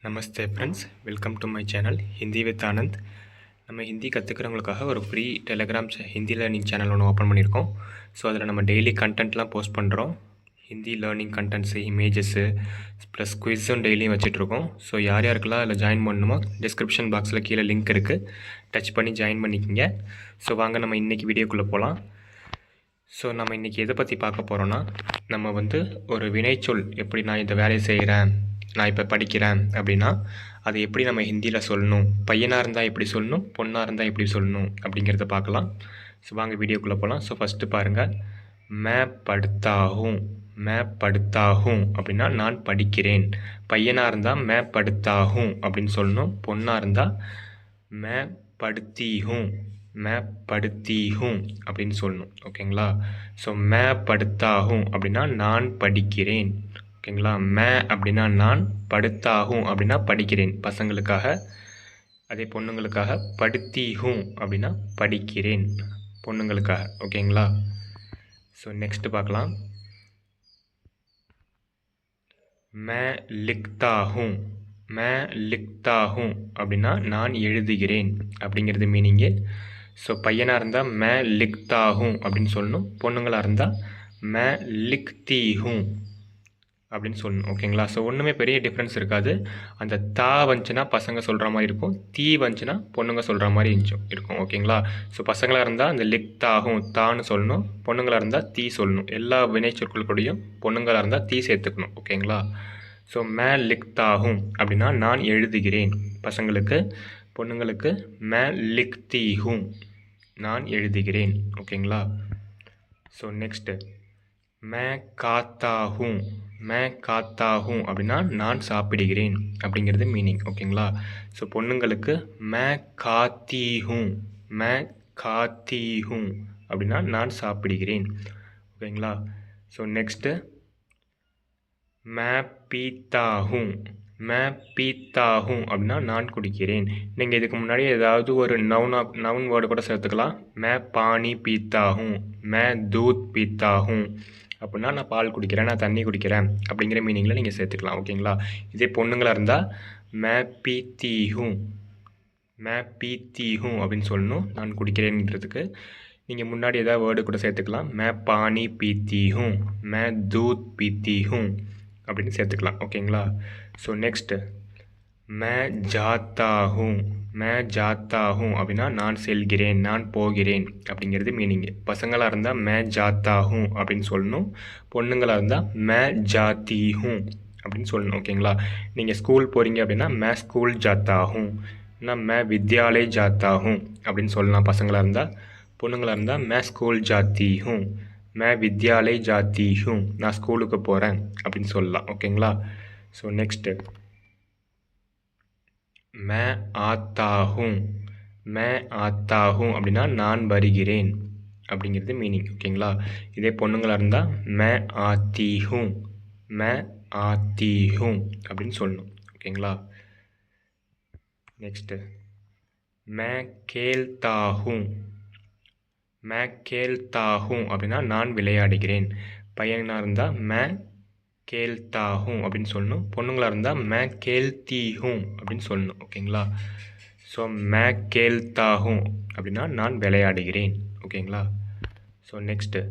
Namaste friends, welcome to my channel Hindi with Anand. நம்ம ஹிந்தி கற்றுக்கிறவங்களுக்காக ஒரு free Telegram Hindi learning channel ஒன்று ஓப்பன் பண்ணியிருக்கோம். ஸோ அதில் நம்ம டெய்லி கண்டென்ட்லாம் போஸ்ட் பண்ணுறோம். Hindi learning contents, images plus குவிஸும் டெய்லியும் வச்சுட்ருக்கோம். ஸோ யார் யாருக்கெல்லாம் அதில் ஜாயின் பண்ணணுமோ டிஸ்கிரிப்ஷன் பாக்ஸில் கீழே லிங்க் இருக்குது, டச் பண்ணி ஜாயின் பண்ணிக்கோங்க. ஸோ வாங்க நம்ம இன்றைக்கி வீடியோக்குள்ளே போகலாம். ஸோ நம்ம இன்றைக்கி எதை பற்றி பார்க்க போகிறோன்னா, நம்ம ஒரு வினைச்சொல் எப்படி நான் இந்த வேலையை செய்கிறேன், நான் இப்போ படிக்கிறேன் அப்படின்னா அது எப்படி நம்ம ஹிந்தியில் சொல்லணும், பையனாக இருந்தால் எப்படி சொல்லணும், பொண்ணாக இருந்தால் எப்படி சொல்லணும் அப்படிங்கிறத பார்க்கலாம். ஸோ வாங்க வீடியோக்குள்ளே போகலாம். ஸோ ஃபஸ்ட்டு பாருங்கள், மே படுத்தாகும். மே படுத்தாகும் அப்படின்னா நான் படிக்கிறேன். பையனாக இருந்தால் மே படுத்தாகும் அப்படின்னு சொல்லணும். பொண்ணாக இருந்தால் மே படுத்தீஹும், மே படுத்தீஹும் அப்படின்னு சொல்லணும். ஓகேங்களா? ஸோ மே படுத்தாகும் அப்படின்னா நான் படிக்கிறேன். ஓகேங்களா? மே அப்படின்னா நான், படுத்தாகும் அப்படின்னா படிக்கிறேன் பசங்களுக்காக. அதே பொண்ணுங்களுக்காக படுத்தீஹும் அப்படின்னா படிக்கிறேன் பொண்ணுங்களுக்காக. ஓகேங்களா? ஸோ நெக்ஸ்ட்டு பார்க்கலாம். மே லிக்தாகும். மே லிக்தாகும் அப்படின்னா நான் எழுதுகிறேன் அப்படிங்கிறது மீனிங்கு. ஸோ பையனாக இருந்தால் மே லிக்தாகும் அப்படின்னு சொல்லணும். பொண்ணுங்களாக இருந்தால் மே லிக்தீஹும் அப்படின்னு சொல்லணும். ஓகேங்களா? ஸோ ஒன்றுமே பெரிய டிஃப்ரென்ஸ் இருக்காது. அந்த தா வந்துச்சுன்னா பசங்க சொல்கிற மாதிரி இருக்கும், தீ வந்துச்சுன்னா பொண்ணுங்க சொல்கிற மாதிரி இருக்கும். ஓகேங்களா? ஸோ பசங்களாக இருந்தால் அந்த லிக்தாகும் தான்னு சொல்லணும், பொண்ணுங்களாக இருந்தால் தீ சொல்லணும். எல்லா வினைச்சொற்களுக்கூடையும் பொண்ணுங்களாக இருந்தால் தீ சேர்த்துக்கணும். ஓகேங்களா? ஸோ மே லிக்தாகும் அப்படின்னா நான் எழுதுகிறேன் பசங்களுக்கு. பொண்ணுங்களுக்கு மே லிக்தீஹும் நான் எழுதுகிறேன். ஓகேங்களா? ஸோ நெக்ஸ்ட்டு மே காத்தாகும். மே காத்தாகும் அப்படின்னா நான் சாப்பிடுகிறேன் அப்படிங்கிறது மீனிங். ஓகேங்களா? ஸோ பொண்ணுங்களுக்கு மே காத்தீஹும், மே காத்தீஹும் அப்படின்னா நான் சாப்பிடுகிறேன். ஓகேங்களா? ஸோ நெக்ஸ்ட்டு மே பீத்தாகும். மே பீத்தாகும் அப்படின்னா நான் குடிக்கிறேன். நீங்கள் இதுக்கு முன்னாடி ஏதாவது ஒரு நவுன் வேர்டு கூட சேர்த்துக்கலாம். மே பானி பீத்தாகும், மே தூத் பீத்தாகும் அப்படின்னா நான் பால் குடிக்கிறேன், நான் தண்ணி குடிக்கிறேன் அப்படிங்கிற மீனிங்கில் நீங்கள் சேர்த்துக்கலாம். ஓகேங்களா? இதே பொண்ணுங்களாக இருந்தால் மே பீத்தீஹும், மே பீத்தீஹும் அப்படின்னு சொல்லணும் நான் குடிக்கிறேன்றதுக்கு. நீங்கள் முன்னாடி ஏதாவது வேர்டு கூட சேர்த்துக்கலாம். மே பானி பீத்தீஹும், மே தூத் பீத்தீஹும் அப்படின்னு சேர்த்துக்கலாம். ஓகேங்களா? ஸோ நெக்ஸ்ட்டு மே ஜாத்தாகும். மே ஜாத்தாகும் அப்படின்னா நான் செல்கிறேன், நான் போகிறேன் அப்படிங்கிறது மீனிங்கு. பசங்களாக இருந்தால் மே ஜாத்தாகும் அப்படின்னு சொல்லணும். பொண்ணுங்களாக இருந்தால் மே ஜாத்தீஹும் அப்படின்னு சொல்லணும். ஓகேங்களா? நீங்கள் ஸ்கூல் போகிறீங்க அப்படின்னா மே ஸ்கூல் ஜாத்தாகும், இல்லைனா மே வித்யாலய் ஜாத்தாகும் அப்படின்னு சொல்லலாம் பசங்களாக இருந்தால். பொண்ணுங்களாக இருந்தால் மே ஸ்கூல் ஜாத்தீஹும், மே வித்யாலய் ஜாத்தீஹும் நான் ஸ்கூலுக்கு போகிறேன் அப்படின்னு சொல்லலாம். ஓகேங்களா? ஸோ நெக்ஸ்ட்டு மே ஆத்தாகும். மே ஆத்தாகும் அப்படின்னா நான் வருகிறேன் அப்படிங்கிறது மீனிங். ஓகேங்களா? இதே பொண்ணுங்களாக இருந்தால் மே ஆத்தீஹும், மே ஆத்தீஹும் அப்படின்னு சொல்லணும். ஓகேங்களா? நெக்ஸ்ட்டு மே கேல்தாகும். மே கேல்தாகும் அப்படின்னா நான் விளையாடுகிறேன். பையனாக இருந்தால் மே கேல்தாகும் அப்படின்னு சொல்லணும். பொண்ணுங்களாக இருந்தால் மே கேல்தீஹும் அப்படின்னு சொல்லணும். ஓகேங்களா? ஸோ மே கேல்தாகும் அப்படின்னா நான் விளையாடுகிறேன். ஓகேங்களா? ஸோ நெக்ஸ்ட்டு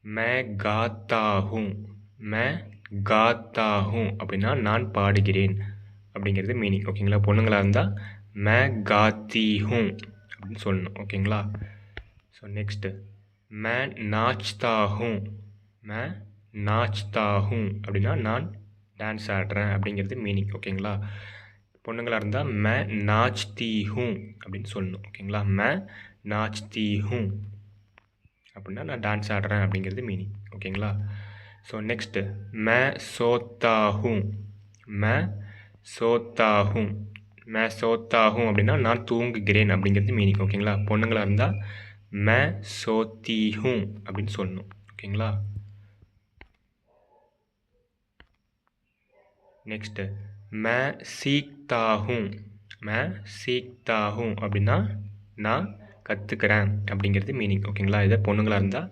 மே காத்தாகும். மே காத்தாகும் அப்படின்னா நான் பாடுகிறேன் அப்படிங்கிறது மீனிங். ஓகேங்களா? பொண்ணுங்களாக இருந்தால் மே காத்தீஹும் அப்படின்னு சொல்லணும். ஓகேங்களா? ஸோ நெக்ஸ்ட்டு மே நாச்தாகும். மே நாச்தாகும் அப்படின்னா நான் டான்ஸ் ஆடுறேன் அப்படிங்கிறது மீனிங். ஓகேங்களா? பொண்ணுங்களாக இருந்தால் மே நாச்தீஹும் அப்படின்னு சொல்லணும். ஓகேங்களா? மே நாச்தீஹும் அப்படின்னா நான் டான்ஸ் ஆடுறேன் அப்படிங்கிறது மீனிங். ஓகேங்களா? ஸோ நெக்ஸ்ட்டு மே சோத்தாகும். மே சோத்தாகும், மே சோத்தாகும் அப்படின்னா நான் தூங்குகிறேன் அப்படிங்கிறது மீனிங். ஓகேங்களா? பொண்ணுங்களாக இருந்தால் மே சோத்தீஹும் அப்படின்னு சொல்லணும். ஓகேங்களா? நெக்ஸ்ட்டு மே சீக்தாகும். மே சீக்தாகும் அப்படின்னா நான் கற்றுக்கிறேன் அப்படிங்கிறது மீனிங். ஓகேங்களா? இதே பொண்ணுங்களாக இருந்தால்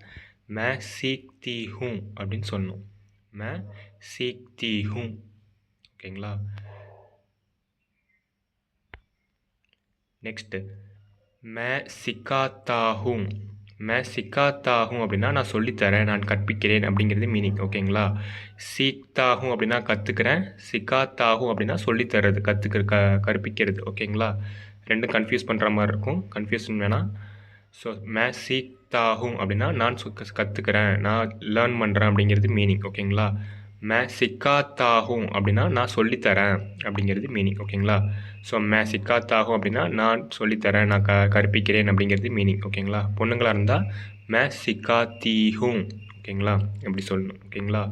மே சீக்தீஹும் அப்படின்னு சொல்லணும். மே சீக்தீஹும். ஓகேங்களா? நெக்ஸ்ட்டு மே சிக்காத்தாகும். மே சிக்காத்தாகும் அப்படின்னா நான் சொல்லித்தரேன், நான் கற்பிக்கிறேன் அப்படிங்கிறது மீனிங். ஓகேங்களா? சீக்தாகும் அப்படின்னா கற்றுக்கிறேன், சிக்காத்தாகும் அப்படின்னா சொல்லித்தரது, கற்பிக்கிறது. ஓகேங்களா? ரெண்டும் கன்ஃபியூஸ் பண்ணுற மாதிரி இருக்கும், கன்ஃபியூஷன் வேணாம். ஸோ மே சீக்தாகும் அப்படின்னா நான் கற்றுக்கிறேன், நான் லேர்ன் பண்ணுறேன் அப்படிங்கிறது மீனிங். ஓகேங்களா? மே சிக்காத்தாகும் அப்படின்னா நான் சொல்லித்தரேன் அப்படிங்கிறது மீனிங். ஓகேங்களா? ஸோ மே சிக்காத்தாகும் அப்படின்னா நான் சொல்லித்தரேன், நான் கற்பிக்கிறேன் அப்படிங்கிறது மீனிங். ஓகேங்களா? பொண்ணுங்களாக இருந்தால் மே சிக்காத்தீஹும். ஓகேங்களா? எப்படி சொல்லணும். ஓகேங்களா?